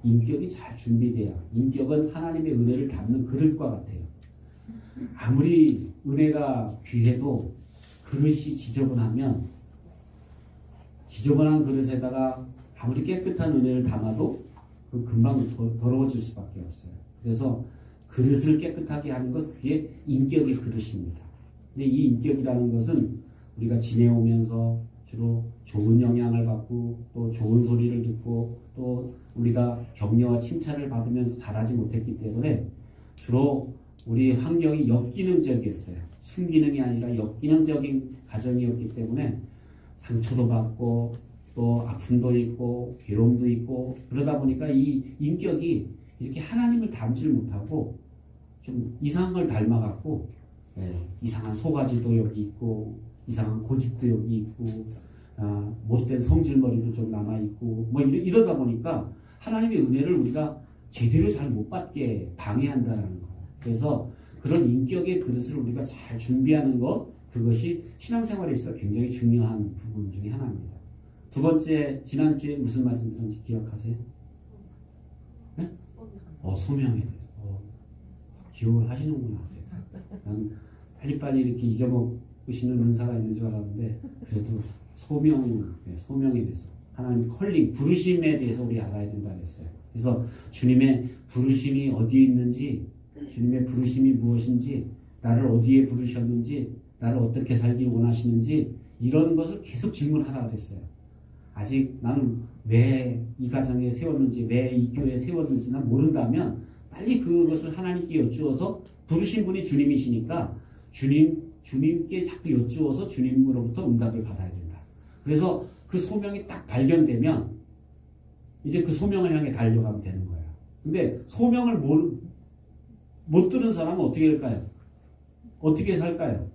인격이 잘 준비돼야. 인격은 하나님의 은혜를 담는 그릇과 같아요. 아무리 은혜가 귀해도 그릇이 지저분하면 지저분한 그릇에다가 아무리 깨끗한 은혜를 담아도 그 금방 더러워질 수밖에 없어요. 그래서 그릇을 깨끗하게 하는 것, 그게 인격의 그릇입니다. 근데 이 인격이라는 것은 우리가 지내오면서 주로 좋은 영향을 받고 또 좋은 소리를 듣고 또 우리가 격려와 칭찬을 받으면서 자라지 못했기 때문에 주로 우리 환경이 역기능적이었어요. 순기능이 아니라 역기능적인 가정이었기 때문에 상처도 받고 또 아픔도 있고 괴로움도 있고 그러다 보니까 이 인격이 이렇게 하나님을 닮지를 못하고 좀 이상한 걸 닮아갖고 이상한 소가지도 여기 있고 이상한 고집도 여기 있고 못된 성질머리도 좀 남아있고 뭐 이러다 보니까 하나님의 은혜를 우리가 제대로 잘 못 받게 방해한다는 거예요. 그래서 그런 인격의 그릇을 우리가 잘 준비하는 것, 그것이 신앙생활에 있어 굉장히 중요한 부분 중에 하나입니다. 두 번째, 지난주에 무슨 말씀 드렸는지 기억하세요? 네? 소명에 대해서. 기억을 하시는구나. 난 빨리빨리 이렇게 잊어먹으시는 은사가 있는 줄 알았는데, 그래도 소명에 대해서. 하나님 컬링, 부르심에 대해서 우리 알아야 된다 그랬어요. 그래서 주님의 부르심이 어디에 있는지, 주님의 부르심이 무엇인지, 나를 어디에 부르셨는지, 나를 어떻게 살기를 원하시는지, 이런 것을 계속 질문하라 그랬어요. 아직 나는 왜 이 가정에 세웠는지, 왜 이 교회에 세웠는지 난 모른다면 빨리 그것을 하나님께 여쭈어서, 부르신 분이 주님이시니까 주님께 자꾸 여쭈어서 주님으로부터 응답을 받아야 된다. 그래서 그 소명이 딱 발견되면 이제 그 소명을 향해 달려가면 되는 거예요. 근데 소명을 못 들은 사람은 어떻게 할까요? 어떻게 살까요?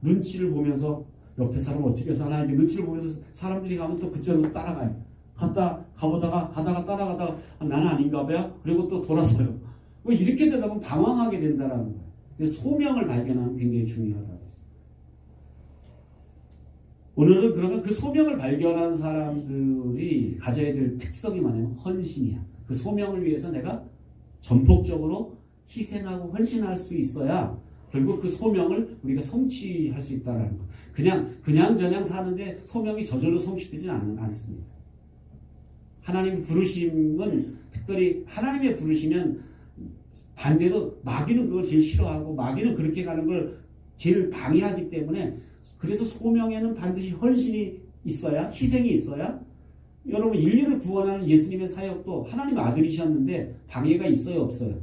눈치를 보면서 옆에 사람 어떻게 사나 이렇게 눈치를 보면서 사람들이 가면 또 그쪽으로 따라가요. 가다가 따라가다가 나는 아닌가 봐요. 그리고 또 돌아서요. 뭐 이렇게 되다 보면 방황하게 된다라는 거예요. 그래서 소명을 발견하는 게 굉장히 중요하다. 오늘은 그러면 그 소명을 발견한 사람들이 가져야 될 특성이 뭐냐면 헌신이야. 그 소명을 위해서 내가 전폭적으로 희생하고 헌신할 수 있어야 결국 그 소명을 우리가 성취할 수 있다는 거. 그냥 사는데 소명이 저절로 성취되지는 않습니다. 하나님의 부르심은 특별히 하나님의 부르시면 반대로 마귀는 그걸 제일 싫어하고 마귀는 그렇게 가는 걸 제일 방해하기 때문에 그래서 소명에는 반드시 헌신이 있어야 희생이 있어야 여러분 인류를 구원하는 예수님의 사역도 하나님 아들이셨는데 방해가 있어요 없어요?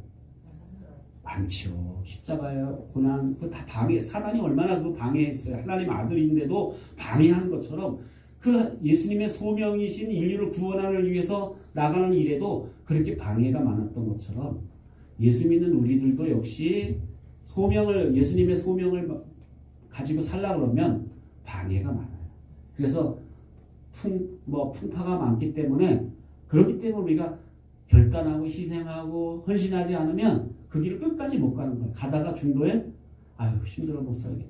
많죠. 십자가의 고난 그 다 방해 사단이 얼마나 그 방해했어요. 하나님 아들인데도 방해하는 것처럼 그 예수님의 소명이신 인류를 구원하기 위해서 나가는 일에도 그렇게 방해가 많았던 것처럼 예수 믿는 우리들도 역시 예수님의 소명을 가지고 살려고 그러면 방해가 많아요. 그래서 풍파가 많기 때문에 그렇기 때문에 우리가 결단하고 희생하고 헌신하지 않으면 그 길을 끝까지 못 가는 거예요. 가다가 중도에 힘들어 못 살겠다.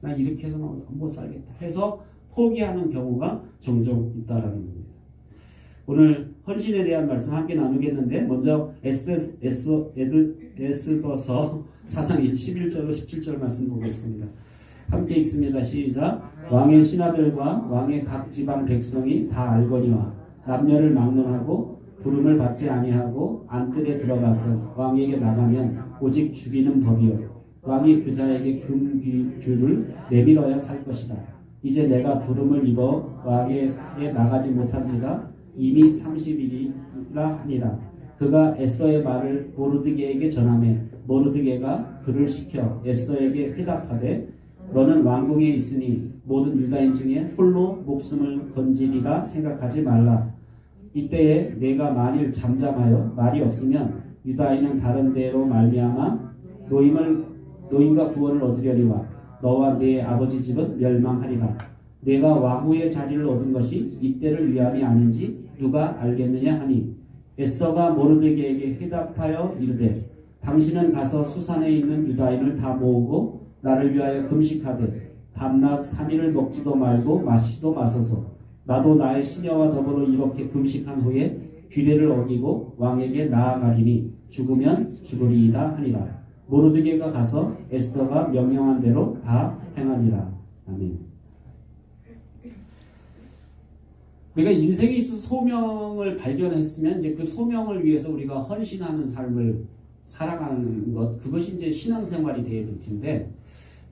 나 이렇게 해서는 못 살겠다 해서 포기하는 경우가 종종 있다라는 겁니다. 오늘 헌신에 대한 말씀 함께 나누겠는데 먼저 에스더서 4장 11절로 17절 말씀 보겠습니다. 함께 읽습니다. 시작. 왕의 신하들과 왕의 각 지방 백성이 다 알거니와 남녀를 막론하고 부름을 받지 아니하고 안뜰에 들어가서 왕에게 나가면 오직 죽이는 법이요 왕이 그자에게 금귀주를 내밀어야 살 것이다. 이제 내가 부름을 입어 왕에게 나가지 못한 지가 이미 30일이라 하니라. 그가 에스더의 말을 모르드게에게 전하매 모르드게가 그를 시켜 에스더에게 회답하되 너는 왕궁에 있으니 모든 유다인 중에 홀로 목숨을 건지리라 생각하지 말라. 이때에 내가 만일 잠잠하여 말이 없으면 유다인은 다른 데로 말미암아 노임과 구원을 얻으려니와 너와 네 아버지 집은 멸망하리라. 내가 왕후의 자리를 얻은 것이 이때를 위함이 아닌지 누가 알겠느냐 하니 에스더가 모르드게에게 회답하여 이르되 당신은 가서 수산에 있는 유다인을 다 모으고 나를 위하여 금식하되 밤낮 3일을 먹지도 말고 마시지도 마소서. 나도 나의 시녀와 더불어 이렇게 금식한 후에 규례를 어기고 왕에게 나아가리니 죽으면 죽으리이다 하니라. 모르드게가 가서 에스더가 명령한 대로 다 행하니라. 아멘. 우리가 인생에 있어서 소명을 발견했으면 이제 그 소명을 위해서 우리가 헌신하는 삶을 살아가는 것, 그것이 이제 신앙생활이 되어야 될 텐데,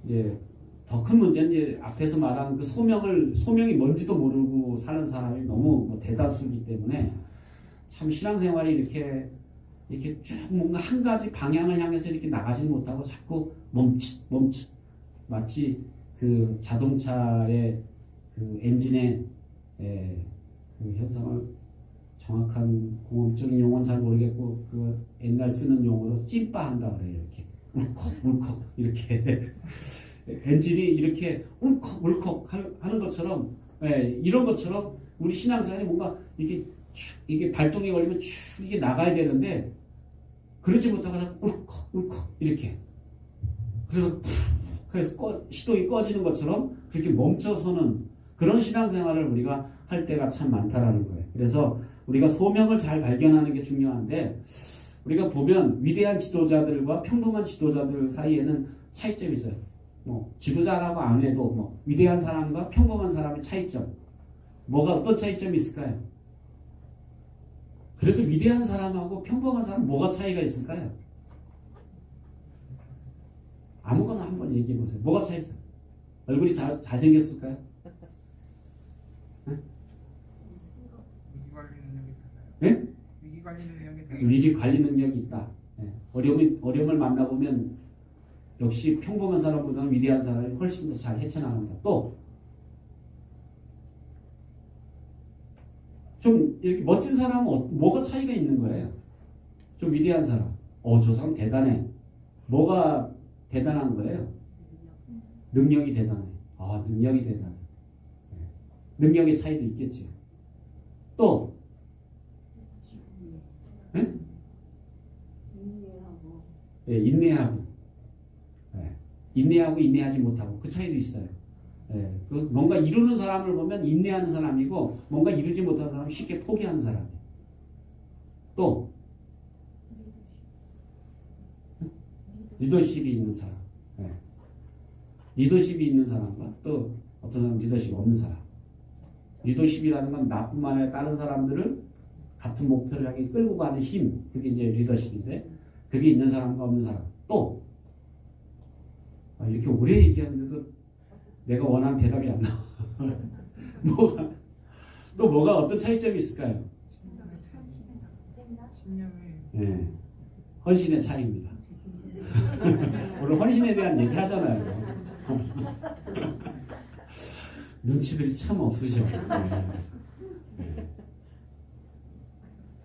이제 더 큰 문제는 이제 앞에서 말한 그 소명이 뭔지도 모르고 사는 사람이 너무 대다수이기 때문에 참 신앙생활이 이렇게 쭉 뭔가 한 가지 방향을 향해서 이렇게 나가지 못하고 자꾸 멈칫 마치 그 자동차의 그 엔진의 그 현상을 정확한 공업적인 용어는 잘 모르겠고 그 옛날 쓰는 용어로 찐빠한다 그래요. 이렇게 울컥 이렇게 엔진이 이렇게 울컥 하는 것처럼 이런 것처럼 우리 신앙생활이 뭔가 이게 발동이 걸리면 쭉 이게 나가야 되는데 그렇지 못하고 자꾸 울컥 이렇게 그래서 시동이 꺼지는 것처럼 그렇게 멈춰서는 그런 신앙생활을 우리가 할 때가 참 많다라는 거예요. 그래서 우리가 소명을 잘 발견하는 게 중요한데 우리가 보면 위대한 지도자들과 평범한 지도자들 사이에는 차이점이 있어요. 지도자라고 안 해도 위대한 사람과 평범한 사람의 차이점. 어떤 차이점이 있을까요? 그래도 위대한 사람하고 평범한 사람 뭐가 차이가 있을까요? 아무거나 한번 얘기해 보세요. 뭐가 차이 있어요? 얼굴이 잘생겼을까요? 네? 위기 관리 능력이 있다. 네. 어려움을 만나보면 역시 평범한 사람보다는 위대한 사람이 훨씬 더 잘 헤쳐나갑니다. 또 좀 이렇게 멋진 사람은 뭐가 차이가 있는 거예요? 좀 위대한 사람. 저 사람 대단해. 뭐가 대단한 거예요? 능력이 대단해. 능력이 대단해. 네. 능력의 차이도 있겠지. 또 네? 인내하고. 인내하고 인내하지 못하고 그 차이도 있어요. 뭔가 이루는 사람을 보면 인내하는 사람이고 뭔가 이루지 못하는 사람은 쉽게 포기하는 사람이에요. 또 리더십이 있는 사람. 리더십이 있는 사람과 또 어떤 사람은 리더십이 없는 사람. 리더십이라는 건 나뿐만 아니라 다른 사람들을 같은 목표를 향해 끌고 가는 힘. 그게 이제 리더십인데 그게 있는 사람과 없는 사람. 또 이렇게 오래 얘기하는데도 내가 원하는 대답이 안 나와. 뭐가 어떤 차이점이 있을까요? 네, 헌신의 차이입니다. 오늘 헌신에 대한 얘기 하잖아요. 눈치들이 참 없으셔. 네.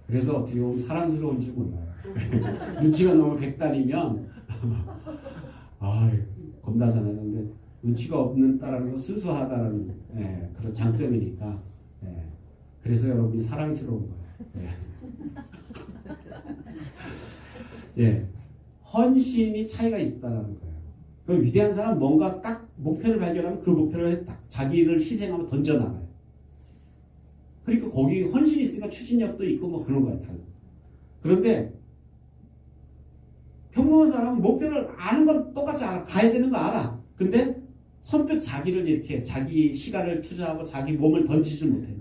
그래서 어떻게 보면 사랑스러운지 몰라요. 눈치가 너무 백단이면 겁나잖아요. 근데 눈치가 없는 딸라는 건 순수하다는 그런 장점이니까 그래서 여러분이 사랑스러운 거예요. 헌신이 차이가 있다는 거예요. 그 위대한 사람은 뭔가 딱 목표를 발견하면 그 목표를 딱 자기를 희생하면 던져나가요. 그러니까 거기 헌신이 있으니까 추진력도 있고 그런 거예요. 그런데 평범한 사람은 목표를 아는 건 똑같이 알아. 가야 되는 거 알아. 근데 선뜻 자기를 이렇게 자기 시간을 투자하고 자기 몸을 던지지 못해요.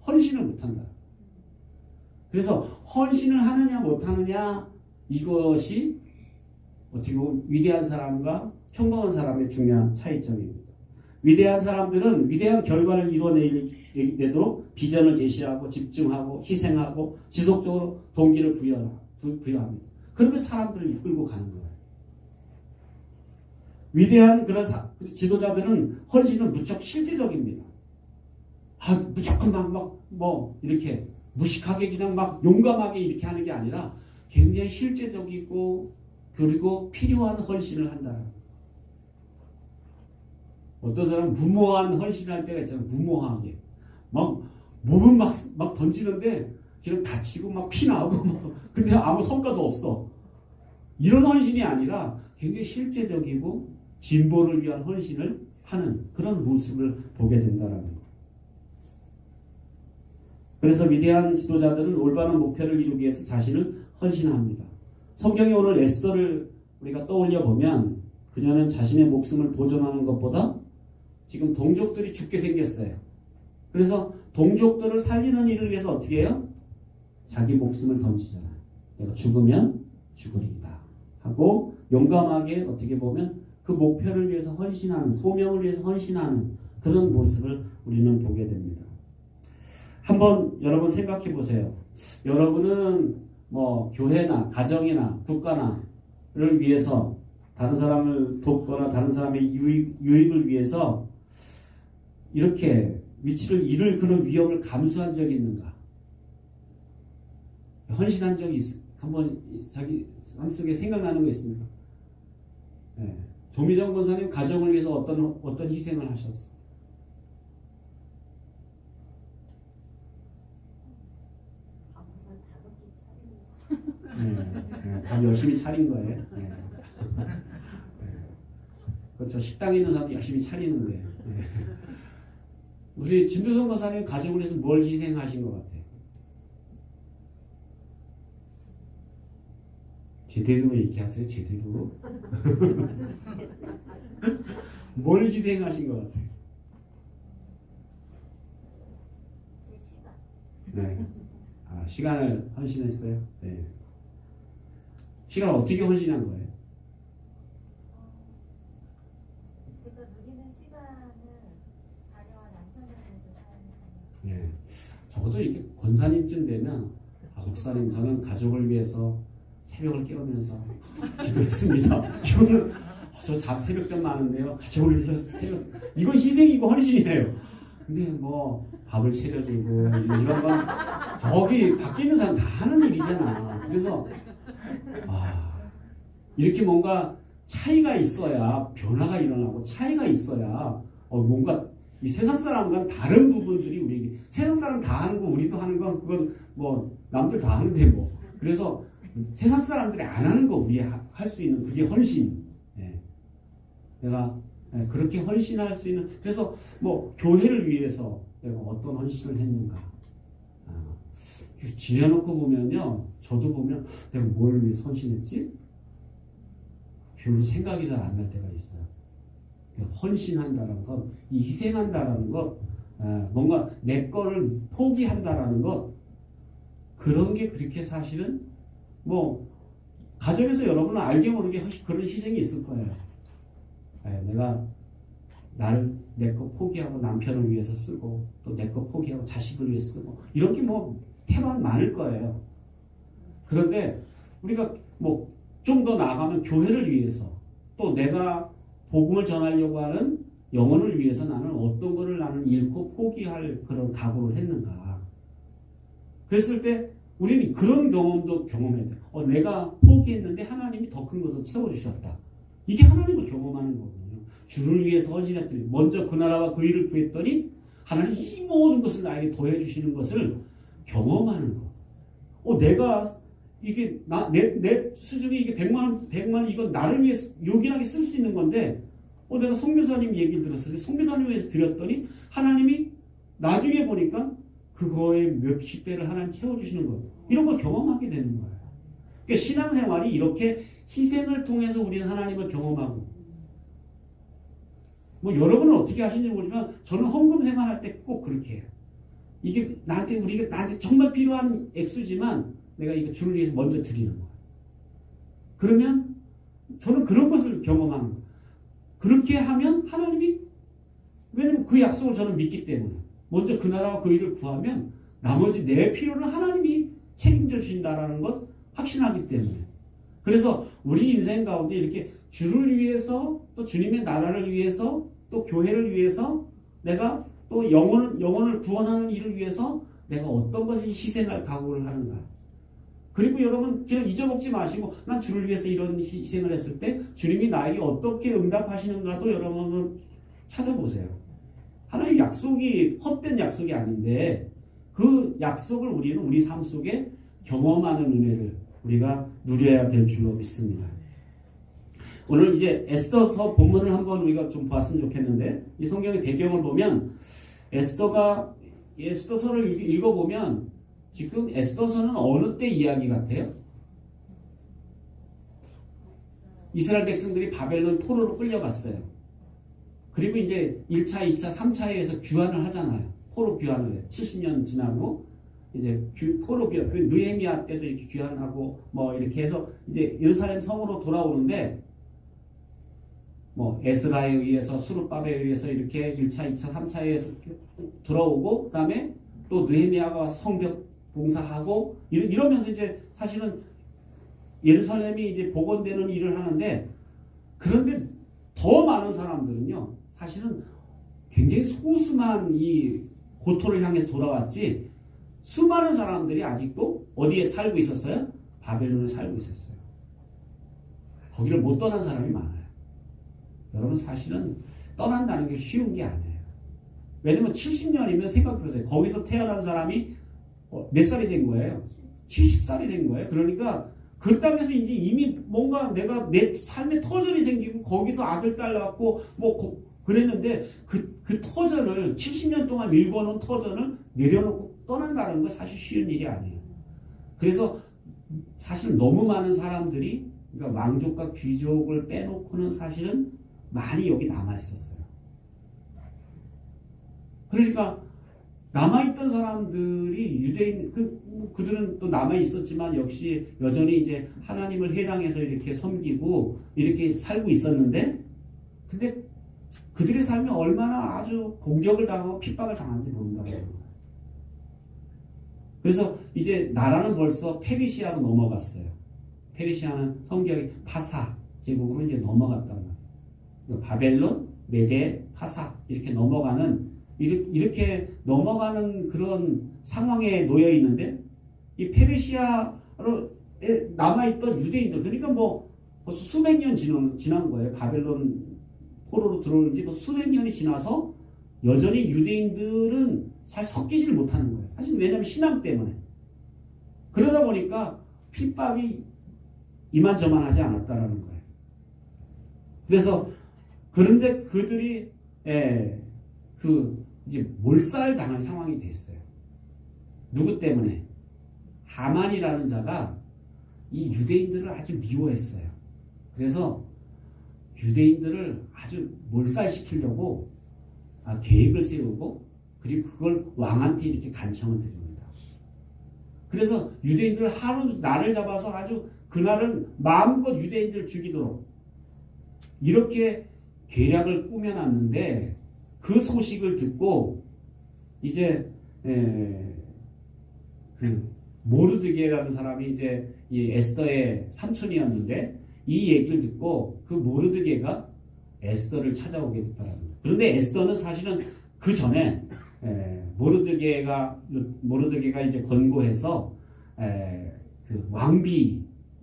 헌신을 못한다. 그래서 헌신을 하느냐 못하느냐 이것이 어떻게 보면 위대한 사람과 평범한 사람의 중요한 차이점입니다. 위대한 사람들은 위대한 결과를 이뤄내도록 비전을 제시하고 집중하고 희생하고 지속적으로 동기를 부여합니다. 그러면 사람들을 이끌고 가는 거예요. 위대한 그런 지도자들은 헌신은 무척 실제적입니다. 무조건 이렇게 무식하게 그냥 용감하게 이렇게 하는 게 아니라 굉장히 실제적이고 그리고 필요한 헌신을 한다. 어떤 사람은 무모한 헌신을 할 때가 있잖아요. 무모하게. 몸은 막 던지는데 그냥 다치고 피 나오고 근데 아무 성과도 없어. 이런 헌신이 아니라 굉장히 실제적이고 진보를 위한 헌신을 하는 그런 모습을 보게 된다라는 거. 그래서 위대한 지도자들은 올바른 목표를 이루기 위해서 자신을 헌신합니다. 성경에 오늘 에스더를 우리가 떠올려 보면 그녀는 자신의 목숨을 보존하는 것보다 지금 동족들이 죽게 생겼어요. 그래서 동족들을 살리는 일을 위해서 어떻게 해요? 자기 목숨을 던지잖아요. 내가 죽으면 죽으리이다 하고 용감하게 어떻게 보면 그 목표를 위해서 헌신하는, 소명을 위해서 헌신하는 그런 모습을 우리는 보게 됩니다. 한번 여러분 생각해 보세요. 여러분은 뭐 교회나 가정이나 국가나를 위해서 다른 사람을 돕거나 다른 사람의 유익을 위해서 이렇게 위치를 잃을 그런 위험을 감수한 적이 있는가? 헌신한 적이 한번 자기 삶 속에 생각나는 거 있습니까? 네. 조미정 권사님 가정을 위해서 어떤 희생을 하셨어요? 밥 열심히 차린 거예요. 네. 그렇죠. 식당에 있는 사람도 열심히 차리는 거예요. 네. 우리 진두성 권사님 가족을 위해서 뭘 희생하신 것 같아요? 제대로 얘기하세요. 제대로. 뭘 희생하신 것 같아요? 시간. 네. 시간을 헌신했어요. 네. 시간을 어떻게 헌신한 거예요? 제가 누리는 시간은 자녀와 남편을 위해서 사는 네. 적어도 이렇게 권사님쯤 되면 목사님 저는 가족을 위해서 새벽을 깨우면서 기도했습니다. 이거는 저 새벽잠 많은데요. 가족을 위해서 새벽 이건 희생이고 헌신이에요. 근데 뭐 밥을 차려주고 이런 건 저기 밖에 있는 사람 다 하는 일이잖아. 그래서 이렇게 뭔가 차이가 있어야 변화가 일어나고 차이가 있어야 뭔가 이 세상 사람과는 다른 부분들이 우리에게 세상 사람 다 하는 거 우리도 하는 건 그건 뭐 남들 다 하는데 뭐 그래서 세상 사람들이 안 하는 거 우리 할 수 있는 그게 헌신. 예. 내가 그렇게 헌신할 수 있는 그래서 뭐 교회를 위해서 내가 어떤 헌신을 했는가 지려놓고 보면요 저도 보면 내가 뭘 위해서 헌신했지 별로 생각이 잘 안 날 때가 있어요. 헌신한다는 것, 이 희생한다라는 것, 뭔가 내 거를 포기한다라는 것 그런 게 그렇게 사실은 뭐 가정에서 여러분은 알게 모르게 그런 희생이 있을 거예요. 내가 내 거 포기하고 남편을 위해서 쓰고 또 내 거 포기하고 자식을 위해 쓰고 이런 게 뭐 태반 많을 거예요. 그런데 우리가 뭐 좀 더 나아가면 교회를 위해서 또 내가 복음을 전하려고 하는 영혼을 위해서 나는 어떤 거를 나는 잃고 포기할 그런 각오를 했는가. 그랬을 때 우리는 그런 경험도 경험해야 돼. 내가 포기했는데 하나님이 더 큰 것을 채워주셨다. 이게 하나님을 경험하는 거거든요. 주를 위해서 헌신했더니 먼저 그 나라와 그 일을 구했더니 하나님 이 모든 것을 나에게 더해주시는 것을 경험하는 거. 내가 이게 내 수중에 이게 100만 원 이건 나를 위해서 요긴하게 쓸 수 있는 건데 내가 송교사님 얘기를 들었을 때 송교사님 위해서 드렸더니 하나님이 나중에 보니까 그거의 몇십 배를 하나님 채워주시는 거 이런 걸 경험하게 되는 거예요. 그러니까 신앙생활이 이렇게 희생을 통해서 우리는 하나님을 경험하고 뭐 여러분은 어떻게 하시는지 모르지만 저는 헌금 생활할 때 꼭 그렇게 해요. 이게 나한테 정말 필요한 액수지만 내가 이거 주를 위해서 먼저 드리는 거예요. 그러면 저는 그런 것을 경험하는 거예요. 그렇게 하면 하나님이 왜냐면 그 약속을 저는 믿기 때문에 먼저 그 나라와 그 일을 구하면 나머지 내 필요를 하나님이 책임져 주신다라는 것 확신하기 때문에 그래서 우리 인생 가운데 이렇게 주를 위해서 또 주님의 나라를 위해서 또 교회를 위해서 내가 또 영혼을 구원하는 일을 위해서 내가 어떤 것을 희생할 각오를 하는가. 그리고 여러분 그냥 잊어먹지 마시고 난 주를 위해서 이런 희생을 했을 때 주님이 나에게 어떻게 응답하시는가도 여러분은 찾아보세요. 하나님 약속이 헛된 약속이 아닌데 그 약속을 우리는 우리 삶 속에 경험하는 은혜를 우리가 누려야 될 줄로 믿습니다. 오늘 이제 에스더서 본문을 한번 우리가 좀 봤으면 좋겠는데 이 성경의 배경을 보면 에스더가 에스더서를 읽어보면 지금 에스더서는 어느 때 이야기 같아요? 이스라엘 백성들이 바벨론 포로로 끌려갔어요. 그리고 이제 1차, 2차, 3차에서 귀환을 하잖아요. 포로 귀환을 해요. 70년 지나고 이제 포로 귀환, 그 느헤미야 때도 이렇게 귀환하고 뭐 이렇게 해서 이제 예루살렘 성으로 돌아오는데 뭐 에스라에 의해서 수르밥에 의해서 이렇게 1차, 2차, 3차에서 들어오고 그다음에 또 느헤미야가 성벽 봉사하고 이러면서 이제 사실은 예루살렘이 이제 복원되는 일을 하는데 그런데 더 많은 사람들은요 사실은 굉장히 소수만 이 고토를 향해서 돌아왔지 수많은 사람들이 아직도 어디에 살고 있었어요? 바벨론에 살고 있었어요. 거기를 못 떠난 사람이 많아요. 여러분 사실은 떠난다는 게 쉬운 게 아니에요. 왜냐면 70년이면 생각해보세요. 거기서 태어난 사람이 몇 살이 된 거예요? 70살이 된 거예요. 그러니까 그 땅에서 이제 이미 뭔가 내가 내 삶의 터전이 생기고 거기서 아들 딸 낳고 뭐 그랬는데 그 터전을 70년 동안 일궈놓은 터전을 내려놓고 떠난다는 거 사실 쉬운 일이 아니에요. 그래서 사실 너무 많은 사람들이 그러니까 왕족과 귀족을 빼놓고는 사실은 많이 여기 남아 있었어요. 그러니까 남아있던 사람들이 유대인, 그들은 또 남아있었지만 역시 여전히 이제 하나님을 해당해서 이렇게 섬기고 이렇게 살고 있었는데, 근데 그들의 삶이 얼마나 아주 공격을 당하고 핍박을 당한지 모른다는 거예요. 그래서 이제 나라는 벌써 페르시아로 넘어갔어요. 페르시아는 성경의 파사 제국으로 이제 넘어갔단 말이에요. 바벨론, 메데, 파사 이렇게 넘어가는 이렇게 넘어가는 그런 상황에 놓여 있는데 이 페르시아로 남아있던 유대인들 그러니까 뭐 벌써 수백 년 지난 거예요. 바벨론 포로로 들어온 지 수백 년이 지나서 여전히 유대인들은 잘 섞이지를 못하는 거예요. 사실 왜냐하면 신앙 때문에. 그러다 보니까 핍박이 이만저만하지 않았다라는 거예요. 그래서 그런데 그들이 이제 몰살 당할 상황이 됐어요. 누구 때문에? 하만이라는 자가 이 유대인들을 아주 미워했어요. 그래서 유대인들을 아주 몰살시키려고 계획을 세우고 그리고 그걸 왕한테 이렇게 간청을 드립니다. 그래서 유대인들 하루 날을 잡아서 아주 그날은 마음껏 유대인들을 죽이도록 이렇게 계략을 꾸며놨는데 그 소식을 듣고 이제 그 모르드게라는 사람이 이제 이 에스더의 삼촌이었는데 이 얘기를 듣고 그 모르드게가 에스더를 찾아오게 됐다는 거예요. 그런데 에스더는 사실은 그 전에 모르드게가 이제 권고해서 그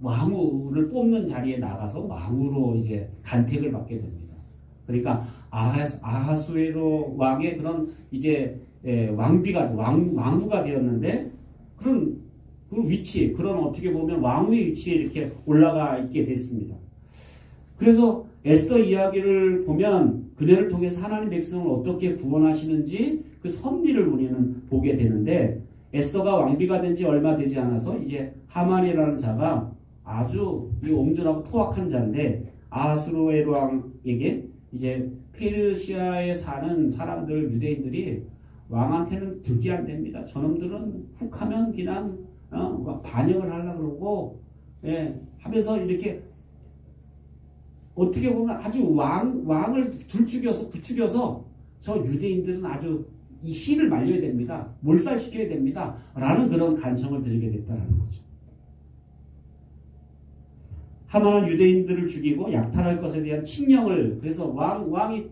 왕후를 뽑는 자리에 나가서 왕후로 이제 간택을 받게 됩니다. 그러니까 아하수에로 왕의 그런 이제 왕후가 되었는데 그런 그 위치 그런 어떻게 보면 왕후의 위치에 이렇게 올라가 있게 됐습니다. 그래서 에스더 이야기를 보면 그녀를 통해서 하나님 백성을 어떻게 구원하시는지 그 섭리를 우리는 보게 되는데 에스더가 왕비가 된 지 얼마 되지 않아서 이제 하만이라는 자가 아주 이 옹졸하고 토악한 자인데 아하수에로 왕에게 이제 페르시아에 사는 사람들 유대인들이 왕한테는 득이 안 됩니다. 저놈들은 훅하면 그냥 반역을 하려고 그러고 하면서 이렇게 어떻게 보면 아주 왕을 부추겨서 저 유대인들은 아주 이 씨를 말려야 됩니다. 몰살시켜야 됩니다. 라는 그런 간청을 드리게 됐다는 거죠. 하만은 유대인들을 죽이고 약탈할 것에 대한 칙령을 그래서 왕이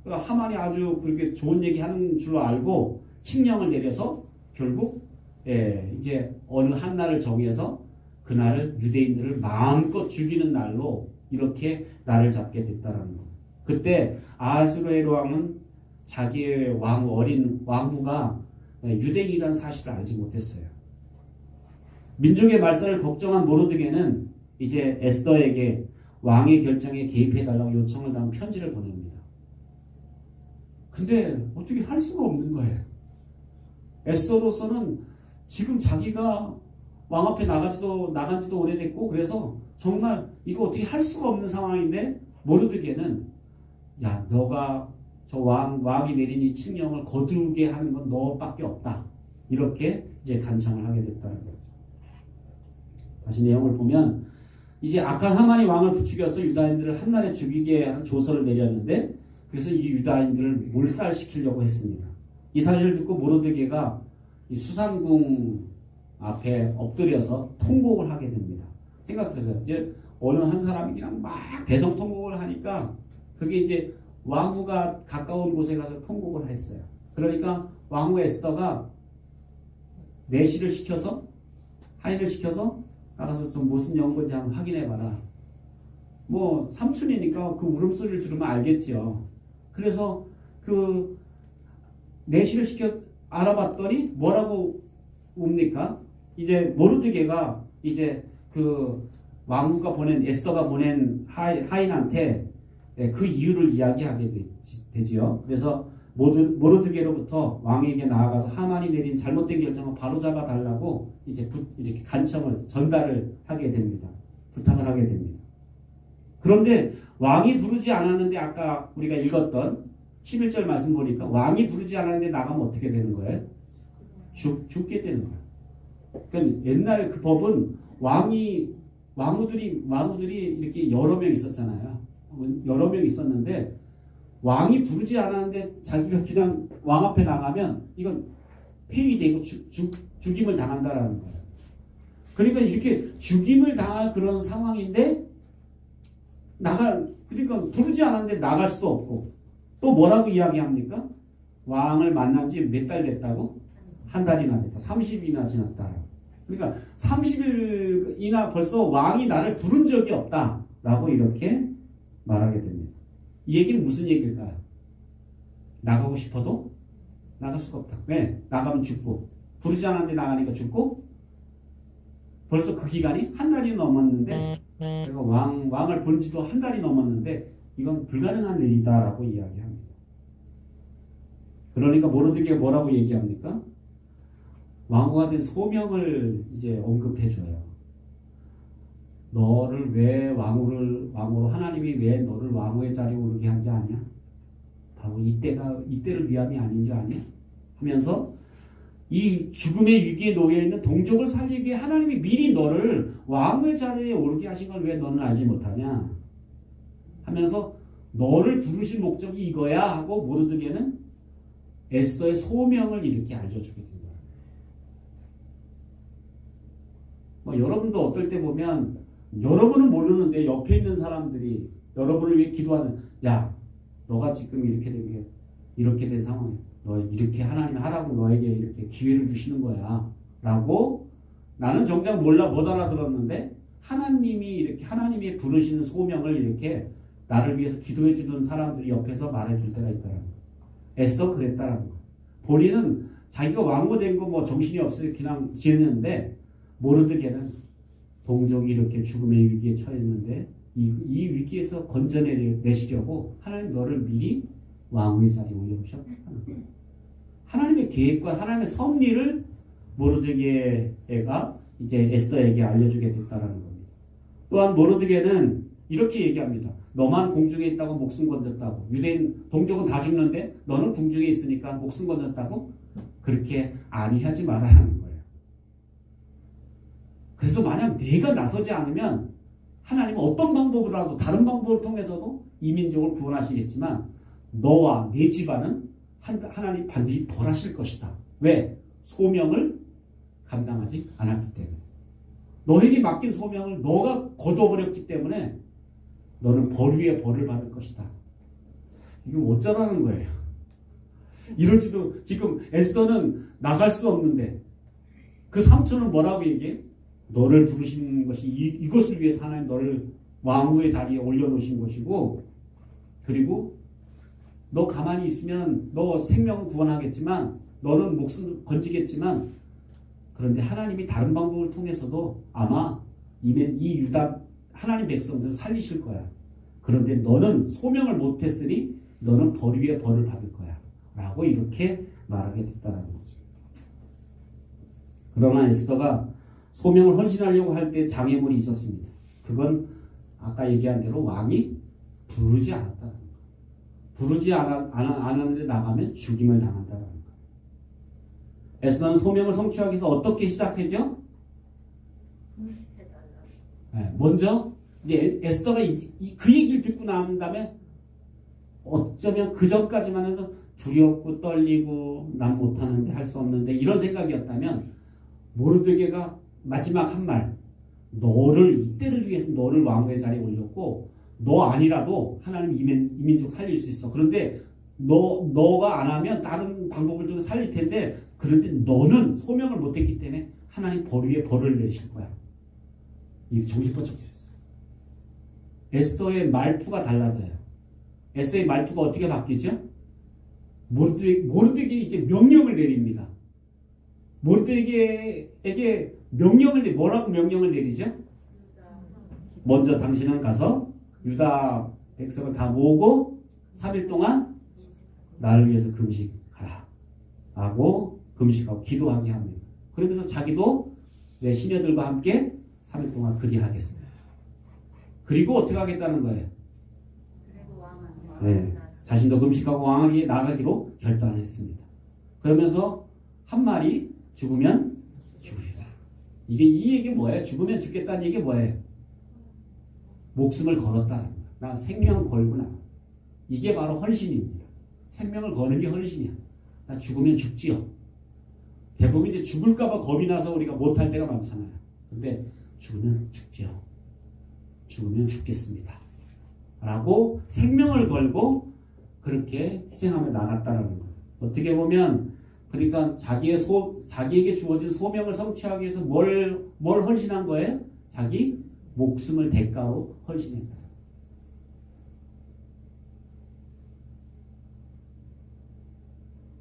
하만이 아주 그렇게 좋은 얘기 하는 줄로 알고 칙령을 내려서 결국 이제 어느 한 날을 정해서 그날을 유대인들을 마음껏 죽이는 날로 이렇게 날을 잡게 됐다라는 거. 그때 아하수에로 왕은 자기의 어린 왕후가 유대인이라는 사실을 알지 못했어요. 민족의 말살을 걱정한 모르드게는 이제 에스더에게 왕의 결정에 개입해달라고 요청을 담은 편지를 보냅니다. 근데 어떻게 할 수가 없는 거예요. 에스더로서는 지금 자기가 왕 앞에 나간 지도 오래됐고 그래서 정말 이거 어떻게 할 수가 없는 상황인데 모르드게는 야 너가 저 왕이 내린 이 칙령을 거두게 하는 건 너밖에 없다. 이렇게 이제 간청을 하게 됐다는 거죠. 다시 내용을 보면 이제 악한 하만이 왕을 부추겨서 유다인들을 한날에 죽이게 하는 조서를 내렸는데 그래서 이 유다인들을 몰살시키려고 했습니다. 이 사실을 듣고 모르드게가 이 수상궁 앞에 엎드려서 통곡을 하게 됩니다. 생각해보세요. 이제 어느 한 사람이 그냥 막 대성통곡을 하니까 그게 이제 왕후가 가까운 곳에 가서 통곡을 했어요. 그러니까 왕후 에스더가 내시를 시켜서 하인을 시켜서 나가서 좀 무슨 연건지 한번 확인해봐라. 뭐 삼촌이니까 그 울음소리를 들으면 알겠죠. 그래서 그 내시를 시켜 알아봤더니 뭐라고 옵니까? 이제 모르드게가 이제 그 왕후가 보낸 에스더가 보낸 하인한테 그 이유를 이야기하게 되지요. 그래서 모르드게로부터 왕에게 나아가서 하만이 내린 잘못된 결정을 바로잡아 달라고 이제 이렇게 간청을 전달을 하게 됩니다. 부탁을 하게 됩니다. 그런데 왕이 부르지 않았는데 아까 우리가 읽었던 11절 말씀 보니까 왕이 부르지 않았는데 나가면 어떻게 되는 거예요? 죽게 되는 거예요. 그러니까 옛날 그 법은 왕후들이 이렇게 여러 명 있었잖아요. 여러 명 있었는데 왕이 부르지 않았는데 자기가 그냥 왕 앞에 나가면 이건 폐위되고 죽임을 당한다라는 거예요. 그러니까 이렇게 죽임을 당할 그런 상황인데 그러니까 부르지 않았는데 나갈 수도 없고 또 뭐라고 이야기합니까? 왕을 만난 지 몇 달 됐다고? 한 달이나 됐다. 30일이나 지났다. 그러니까 30일이나 벌써 왕이 나를 부른 적이 없다라고 이렇게 말하게 됩니다. 이 얘기는 무슨 얘기일까요? 나가고 싶어도 나갈 수가 없다. 왜? 나가면 죽고 부르지 않았는데 나가니까 죽고 벌써 그 기간이 한 달이 넘었는데 그러니까 왕을 본 지도 한 달이 넘었는데 이건 불가능한 일이다라고 이야기합니다. 그러니까 모르드게가 뭐라고 얘기합니까? 왕후가 된 소명을 이제 언급해줘요. 너를 왜 왕후로 하나님이 왜 너를 왕후의 자리에 오르게 한지 아냐? 바로 이때를 위함이 아닌지 아냐? 하면서 이 죽음의 위기에 놓여 있는 동족을 살리기 위해 하나님이 미리 너를 왕후의 자리에 오르게 하신 걸 왜 너는 알지 못하냐? 하면서 너를 부르신 목적이 이거야 하고 모르드게는 에스더의 소명을 이렇게 알려주게 된다. 뭐 여러분도 어떨 때 보면 여러분은 모르는데 옆에 있는 사람들이 여러분을 위해 기도하는 야 너가 지금 이렇게 된 상황이야. 너 이렇게 하나님이 하라고 너에게 이렇게 기회를 주시는 거야 라고 나는 정작 못 알아들었는데 하나님이 부르시는 소명을 이렇게 나를 위해서 기도해 주던 사람들이 옆에서 말해줄 때가 있더라는 거야. 에스더 그랬다라는 거야. 본인은 자기가 왕후 된 거 뭐 정신이 없어서 그냥 지냈는데 모르드게는 동족이 이렇게 죽음의 위기에 처했는데 이 위기에서 건져내시려고 하나님 너를 미리 왕후의 자리에 올려놓으셨다는 거예요. 하나님의 계획과 하나님의 섭리를 모르드게가 이제 에스더에게 알려주게 됐다는 겁니다. 또한 모르드게는 이렇게 얘기합니다. 너만 궁중에 있다고 목숨 건졌다고. 유대인 동족은 다 죽는데 너는 궁중에 있으니까 목숨 건졌다고? 그렇게 아니하지 말아라는 거예요. 그래서 만약 내가 나서지 않으면 하나님은 어떤 방법으로라도 다른 방법을 통해서도 이 민족을 구원하시겠지만 너와 네 집안은 하나님 반드시 벌하실 것이다. 왜? 소명을 감당하지 않았기 때문에. 너에게 맡긴 소명을 너가 거둬버렸기 때문에 너는 벌 위에 벌을 받을 것이다. 이게 어쩌라는 거예요. 이럴지도 지금 에스더는 나갈 수 없는데 그 삼촌은 뭐라고 얘기해? 너를 부르신 것이 이것을 위해서 하나님 너를 왕후의 자리에 올려놓으신 것이고 그리고 너 가만히 있으면 너 생명은 구원하겠지만 너는 목숨 건지겠지만 그런데 하나님이 다른 방법을 통해서도 아마 이 유다 하나님 백성들을 살리실 거야. 그런데 너는 소명을 못했으니 너는 벌 위에 벌을 받을 거야. 라고 이렇게 말하게 됐다는 거죠. 그러나 에스더가 소명을 헌신하려고 할 때 장애물이 있었습니다. 그건 아까 얘기한 대로 왕이 부르지 않았다는 거. 부르지 않았는데 나가면 죽임을 당한다는 거. 에스더는 소명을 성취하기 위해서 어떻게 시작했죠? 네, 먼저 이제 에스더가 그 얘기를 듣고 난 다음에 어쩌면 그 전까지만 해도 두렵고 떨리고 난 못하는데 할 수 없는데 이런 생각이었다면 모르드게가 마지막 한 말, 너를 이때를 위해서 너를 왕의 자리에 올렸고 너 아니라도 하나님 이 민족 살릴 수 있어. 그런데 너가 안 하면 다른 방법을 통해 살릴 텐데 그런데 너는 소명을 못했기 때문에 하나님 벌 위에 벌을 내리실 거야. 이게 정신 번쩍 들었어요. 에스더의 말투가 달라져요. 에스더의 말투가 어떻게 바뀌죠? 모르드게 이제 명령을 내립니다. 모르드게에게 뭐라고 명령을 내리죠? 먼저 당신은 가서 유다 백성을 다 모으고 3일 동안 나를 위해서 금식하라 하고 금식하고 기도하게 합니다. 그러면서 자기도 내 시녀들과 함께 3일 동안 그리하겠습니다. 그리고 어떻게 하겠다는 거예요? 네, 자신도 금식하고 왕에게 나가기로 결단했습니다. 그러면서 한 말이 죽으면 죽으리라. 이 얘기 뭐예요? 죽으면 죽겠다는 얘기 뭐예요? 목숨을 걸었다는 거예요. 나 생명 걸구나. 이게 바로 헌신입니다. 생명을 거는 게 헌신이야. 나 죽으면 죽지요. 대부분 이제 죽을까봐 겁이 나서 우리가 못할 때가 많잖아요. 근데 죽으면 죽지요. 죽으면 죽겠습니다. 라고 생명을 걸고 그렇게 희생하며 나갔다라는 거예요. 어떻게 보면 그러니까 자기에게 주어진 소명을 성취하기 위해서 뭘 헌신한 거예요? 자기 목숨을 대가로 헌신했다.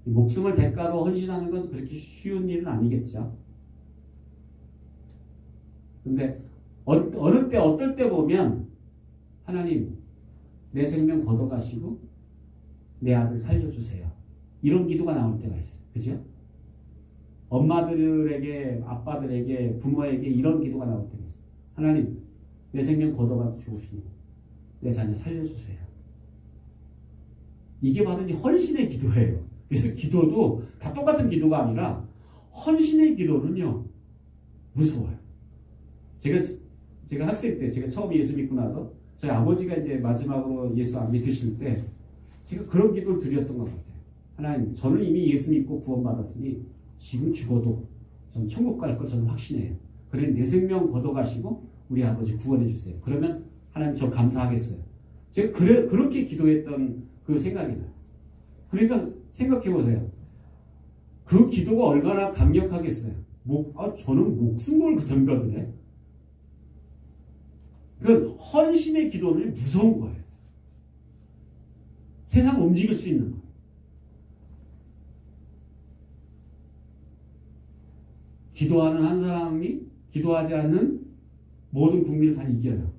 목숨을 대가로 헌신하는 건 그렇게 쉬운 일은 아니겠죠. 근데 어느 때 어떨 때 보면 하나님 내 생명 걷어가시고 내 아들 살려주세요. 이런 기도가 나올 때가 있어요. 그죠? 엄마들에게 아빠들에게 부모에게 이런 기도가 나올 때가 있어요. 하나님 내 생명 걷어가 주시고 내 자녀 살려주세요. 이게 바로 이제 헌신의 기도예요. 그래서 기도도 다 똑같은 기도가 아니라 헌신의 기도는요 무서워요. 제가 학생 때 제가 처음 예수 믿고 나서 저희 아버지가 이제 마지막으로 예수 안 믿으실 때 제가 그런 기도를 드렸던 것 같아요. 하나님 저는 이미 예수 믿고 구원받았으니 지금 죽어도 저는 천국 갈 걸 저는 확신해요. 그래 내 생명 걷어가시고 우리 아버지 구원해 주세요. 그러면 하나님 저 감사하겠어요. 제가 그렇게 기도했던 그 생각이 나요. 그러니까 생각해 보세요. 그 기도가 얼마나 강력하겠어요. 저는 목숨 걸고 덤벼드네. 그 헌신의 기도는 무서운 거예요. 세상 움직일 수 있는 거예요. 기도하는 한 사람이 기도하지 않는 모든 국민을 다 이겨요.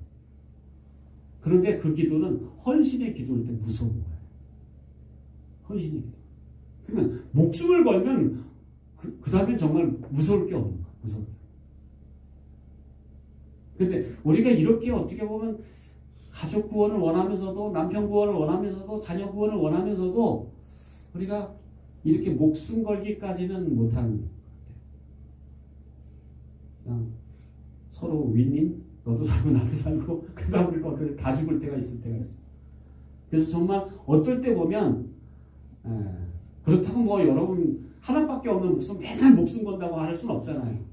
그런데 그 기도는 헌신의 기도일 때 무서운 거예요. 헌신의 기도. 그러면 목숨을 걸면 그 다음에 정말 무서울 게 없는 거예요. 무서울 게. 근데 우리가 이렇게 어떻게 보면 가족 구원을 원하면서도 남편 구원을 원하면서도 자녀 구원을 원하면서도 우리가 이렇게 목숨 걸기까지는 못하는 것 같아요. 그냥 서로 윈윈 너도 살고 나도 살고 그 다음 우리가 어떨 때 다 죽을 때가 있을 때가 있어요. 그래서 정말 어떨 때 보면 그렇다고 뭐 여러분 하나밖에 없는 목숨 맨날 목숨 건다고 할 수는 없잖아요.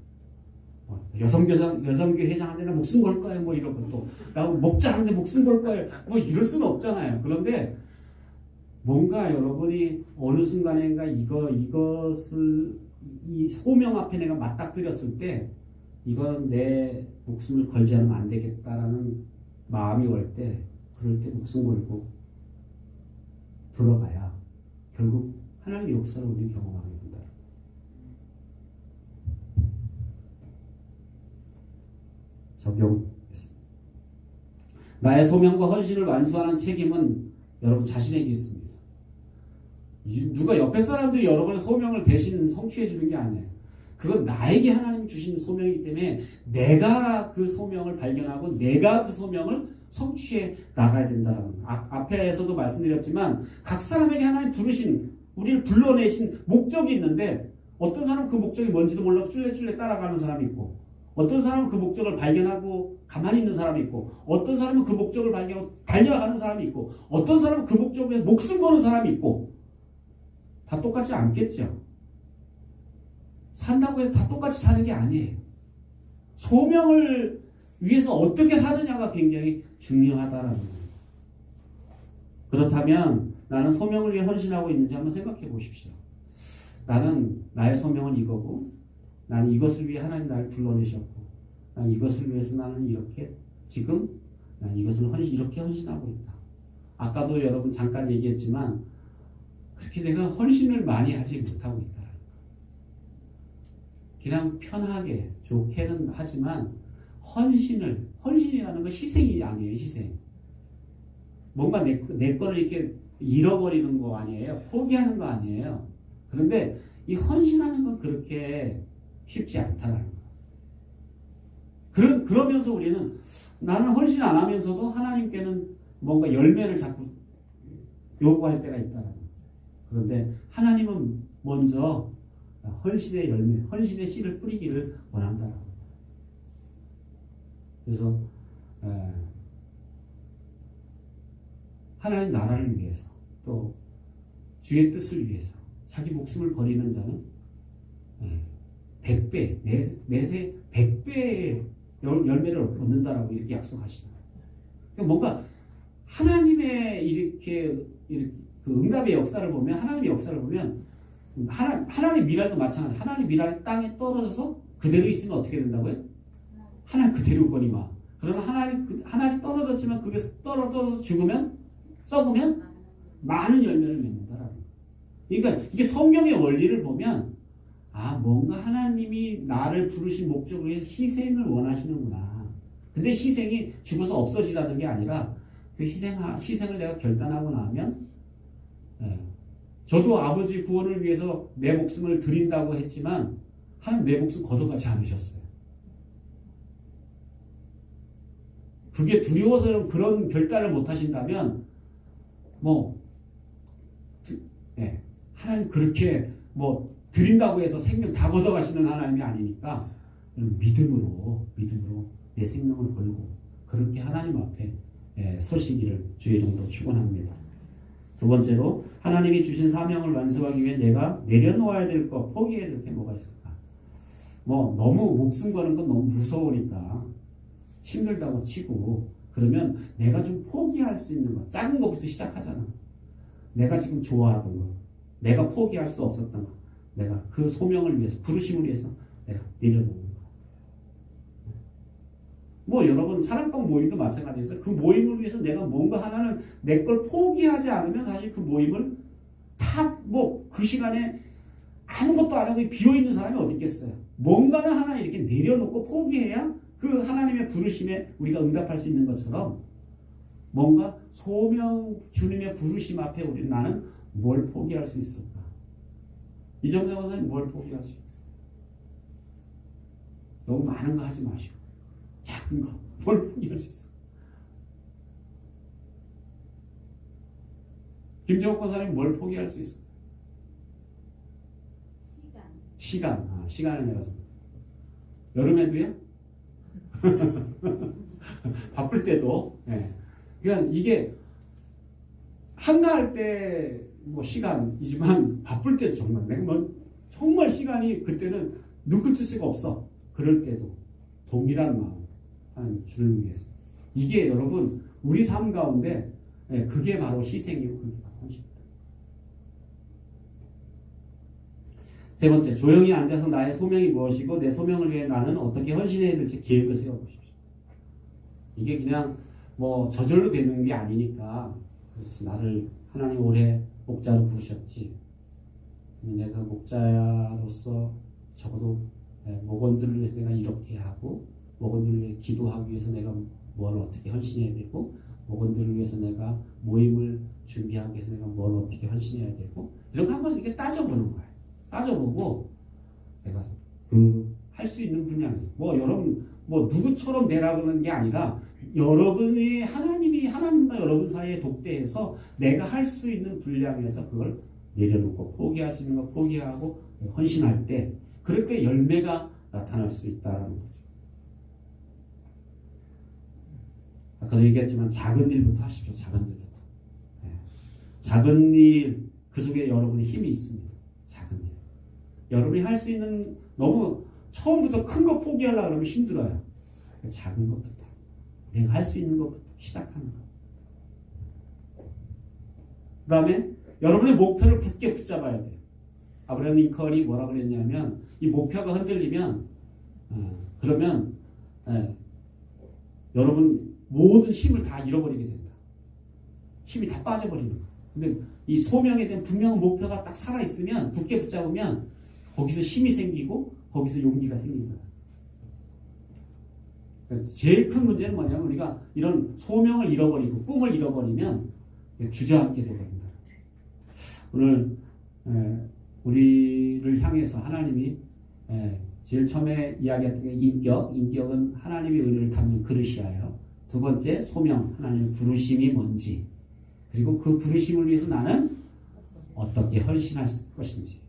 여성교 회장한테 나 목숨 걸 거야 뭐 이런 것도 나 목자한테 목숨 걸 거야 뭐 이럴 수는 없잖아요. 그런데 뭔가 여러분이 어느 순간인가 이것을 이 소명 앞에 내가 맞닥뜨렸을 때 이건 내 목숨을 걸지 않으면 안 되겠다라는 마음이 올 때 그럴 때 목숨 걸고 들어가야 결국 하나님의 역사를 우리는 경험하게 된다. 적용했습니다. 나의 소명과 헌신을 완수하는 책임은 여러분 자신에게 있습니다. 누가 옆에 사람들이 여러분의 소명을 대신 성취해 주는 게 아니에요. 그건 나에게 하나님 주신 소명이기 때문에 내가 그 소명을 발견하고 내가 그 소명을 성취해 나가야 된다라는 거예요. 앞에서도 말씀드렸지만 각 사람에게 하나님 부르신 우리를 불러내신 목적이 있는데 어떤 사람은 그 목적이 뭔지도 몰라고 쫄래쫄래 따라가는 사람이 있고 어떤 사람은 그 목적을 발견하고 가만히 있는 사람이 있고 어떤 사람은 그 목적을 발견하고 달려가는 사람이 있고 어떤 사람은 그 목적에 목숨 거는 사람이 있고 다 똑같지 않겠죠. 산다고 해서 다 똑같이 사는 게 아니에요. 소명을 위해서 어떻게 사느냐가 굉장히 중요하다라는 거예요. 그렇다면 나는 소명을 위해 헌신하고 있는지 한번 생각해 보십시오. 나는 나의 소명은 이거고 나는 이것을 위해 하나님 나를 불러내셨고 나는 이것을 위해서 나는 이렇게 지금 나는 이것을 이렇게 헌신하고 있다. 아까도 여러분 잠깐 얘기했지만 그렇게 내가 헌신을 많이 하지 못하고 있다. 그냥 편하게 좋게는 하지만 헌신이라는 건 희생이 아니에요. 희생. 뭔가 내 거를 이렇게 잃어버리는 거 아니에요. 포기하는 거 아니에요. 그런데 이 헌신하는 건 그렇게 쉽지 않다라는 거예요. 그러면서 우리는 나는 헌신 안 하면서도 하나님께는 뭔가 열매를 자꾸 요구할 때가 있다라는 거예요. 그런데 하나님은 먼저 헌신의 열매, 헌신의 씨를 뿌리기를 원한다라고. 그래서 하나님 나라를 위해서 또 주의 뜻을 위해서 자기 목숨을 버리는 자는 100배, 내세 100배의 열매를 얻는다라고 이렇게 약속하시잖아요. 그러니까 뭔가 하나님의 이렇게 그 응답의 역사를 보면 하나님의 역사를 보면 하나님 미랄도 마찬가지. 하나님 미랄이 땅에 떨어져서 그대로 있으면 어떻게 된다고요? 하나님 그대로거니와. 그러나 하나님 떨어졌지만 그게 떨어져서 죽으면 썩으면 많은 열매를 맺는다라는 거예요. 그러니까 이게 성경의 원리를 보면 뭔가 하나님이 나를 부르신 목적을 위해 희생을 원하시는구나. 근데 희생이 죽어서 없어지라는 게 아니라 그 희생을 내가 결단하고 나면 저도 아버지 구원을 위해서 내 목숨을 드린다고 했지만 하나님 내 목숨 걷어가지 않으셨어요. 그게 두려워서 그런 결단을 못 하신다면 하나님 그렇게 드린다고 해서 생명 다 걷어가시는 하나님이 아니니까 믿음으로 내 생명을 걸고 그렇게 하나님 앞에 서시기를 주의 이름으로 축원합니다. 두 번째로 하나님이 주신 사명을 완수하기 위해 내가 내려놓아야 될 것, 포기해야 될 게 뭐가 있을까? 너무 목숨 거는 건 너무 무서우니까 힘들다고 치고 그러면 내가 좀 포기할 수 있는 것, 작은 것부터 시작하잖아. 내가 지금 좋아하던 것, 내가 포기할 수 없었던 것, 내가 그 소명을 위해서, 부르심을 위해서 내가 내려놓는 것. 여러분 사랑방 모임도 마찬가지에서 그 모임을 위해서 내가 뭔가 하나는 내 걸 포기하지 않으면 사실 그 모임을 그 시간에 아무것도 안 하고 비어있는 사람이 어디 있겠어요. 뭔가를 하나 이렇게 내려놓고 포기해야 그 하나님의 부르심에 우리가 응답할 수 있는 것처럼 뭔가 소명 주님의 부르심 앞에 나는 뭘 포기할 수 있을까? 이정재 원사님 뭘 포기할 수 있어요? 너무 많은 거 하지 마시고 작은 거 뭘 포기할 수 있어? 김정욱 권사님 뭘 포기할 수 있어? 시간을 내가 좀 여름에도요? 바쁠 때도 그러니까 이게 한가할 때 시간이지만 바쁠 때도 정말 시간이 그때는 눈끝 뜰 수가 없어. 그럴 때도 동일한 마음 하나님 주를 위해서 이게 여러분 우리 삶 가운데 그게 바로 희생이고 그게 바로 헌신입니다. 세 번째, 조용히 앉아서 나의 소명이 무엇이고 내 소명을 위해 나는 어떻게 헌신해야 될지 계획을 세워보십시오. 이게 그냥 저절로 되는 게 아니니까 그래서 나를 하나님 올해 목자로 부르셨지. 내가 목자로서 적어도 목원들을 위해서 내가 이렇게 하고 목원들을 위해 기도하기 위해서 내가 뭘 어떻게 헌신해야 되고 목원들을 위해서 내가 모임을 준비하기 위해서 내가 뭘 어떻게 헌신해야 되고 이런 거 한번 이렇게 따져보는 거예요. 따져보고 내가 그 할 수 있는 분야에서 여러분 누구처럼 되라 그러는 게 아니라 여러분이 하나님이 하나님과 여러분 사이에 독대해서 내가 할 수 있는 분량에서 그걸 내려놓고 포기할 수 있는 거 포기하고 헌신할 때 그럴 때 열매가 나타날 수 있다는 거죠. 아까도 얘기했지만 작은 일부터 하십시오. 작은 일부터. 네. 작은 일, 그 속에 여러분의 힘이 있습니다. 작은 일. 여러분이 할 수 있는 너무 처음부터 큰 거 포기하려고 그러면 힘들어요. 작은 것부터. 내가 할 수 있는 것부터 시작하는 거. 그 다음에 여러분의 목표를 굳게 붙잡아야 돼요. 아브라함 링컨이 뭐라 그랬냐면 이 목표가 흔들리면 그러면 여러분 모든 힘을 다 잃어버리게 된다. 힘이 다 빠져버리는 거예요. 근데 이 소명에 대한 분명한 목표가 딱 살아있으면 굳게 붙잡으면 거기서 힘이 생기고 거기서 용기가 생긴다. 제일 큰 문제는 뭐냐면 우리가 이런 소명을 잃어버리고 꿈을 잃어버리면 주저앉게 되거든요. 오늘 우리를 향해서 하나님이 제일 처음에 이야기했던 게 인격은 하나님의 은혜를 담는 그릇이에요. 두 번째 소명, 하나님의 부르심이 뭔지, 그리고 그 부르심을 위해서 나는 어떻게 헌신할 것인지,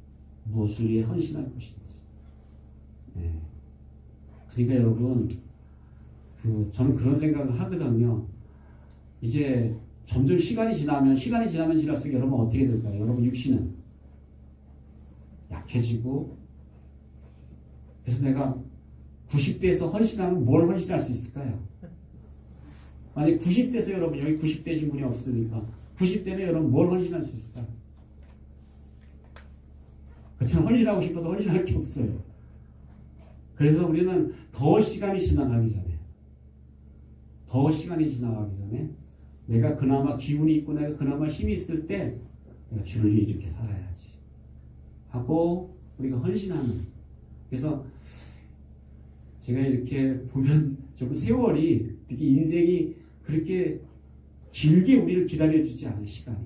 무엇을 위해 헌신할 것인지. 그러니까 여러분 저는 그런 생각을 하거든요. 이제 점점 시간이 지나면 지날수록 여러분 어떻게 될까요? 여러분 육신은 약해지고, 그래서 내가 90대에서 헌신하면 뭘 헌신할 수 있을까요? 만약 90대에서 여러분 여기 90대신 분이 없으니까 90대면 여러분 뭘 헌신할 수 있을까요? 그렇지만 헌신하고 싶어도 헌신할 게 없어요. 그래서 우리는 더 시간이 지나가기 전에 내가 그나마 기운이 있고 내가 그나마 힘이 있을 때 내가 주를 위해 이렇게 살아야지 하고 우리가 헌신하는. 그래서 제가 이렇게 보면 조금 세월이 이렇게 인생이 그렇게 길게 우리를 기다려주지 않은 시간이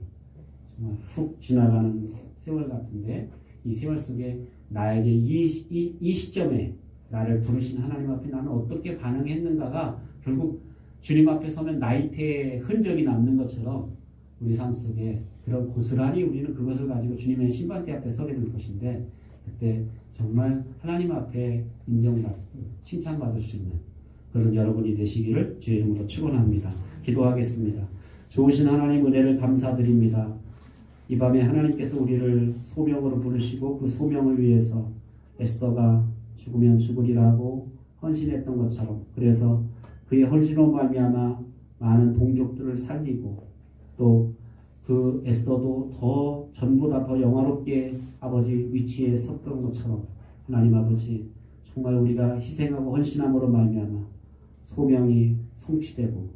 정말 훅 지나가는 세월 같은데, 이 세월 속에 나에게 이 시점에 나를 부르신 하나님 앞에 나는 어떻게 반응했는가가 결국 주님 앞에 서면 나이테의 흔적이 남는 것처럼 우리 삶 속에 그런 고스란히 우리는 그것을 가지고 주님의 신반대 앞에 서게 될 것인데, 그때 정말 하나님 앞에 인정받고 칭찬받을 수 있는 그런 여러분이 되시기를 주의 이름으로 축원합니다. 기도하겠습니다. 좋으신 하나님 은혜를 감사드립니다. 이 밤에 하나님께서 우리를 소명으로 부르시고 그 소명을 위해서 에스더가 죽으면 죽으리라고 헌신했던 것처럼, 그래서 그의 헌신으로 말미암아 많은 동족들을 살리고 또 그 에스더도 더 전보다 더 영화롭게 아버지 위치에 섰던 것처럼 하나님 아버지 정말 우리가 희생하고 헌신함으로 말미암아 소명이 성취되고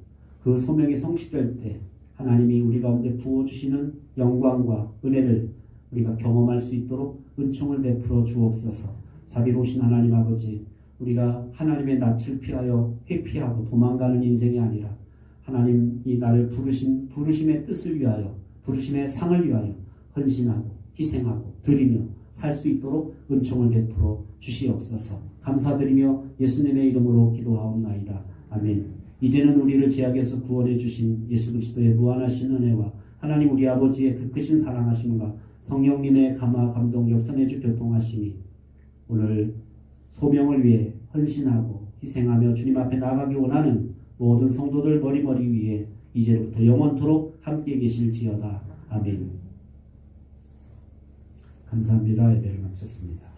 그 소명이 성취될 때 하나님이 우리 가운데 부어주시는 영광과 은혜를 우리가 경험할 수 있도록 은총을 베풀어 주옵소서. 자비로우신 하나님 아버지, 우리가 하나님의 낯을 피하여 회피하고 도망가는 인생이 아니라 하나님이 나를 부르심의 뜻을 위하여, 부르심의 상을 위하여 헌신하고 희생하고 드리며 살 수 있도록 은총을 베풀어 주시옵소서. 감사드리며 예수님의 이름으로 기도하옵나이다. 아멘. 이제는 우리를 죄악에서 구원해 주신 예수 그리스도의 무한하신 은혜와 하나님 우리 아버지의 그 크신 사랑하심과 성령님의 감화 감동 역선해주 교통하심이 오늘 소명을 위해 헌신하고 희생하며 주님 앞에 나아가기 원하는 모든 성도들 머리머리 위에 이제부터 영원토록 함께 계실지어다. 아멘. 감사합니다. 예배를 마쳤습니다.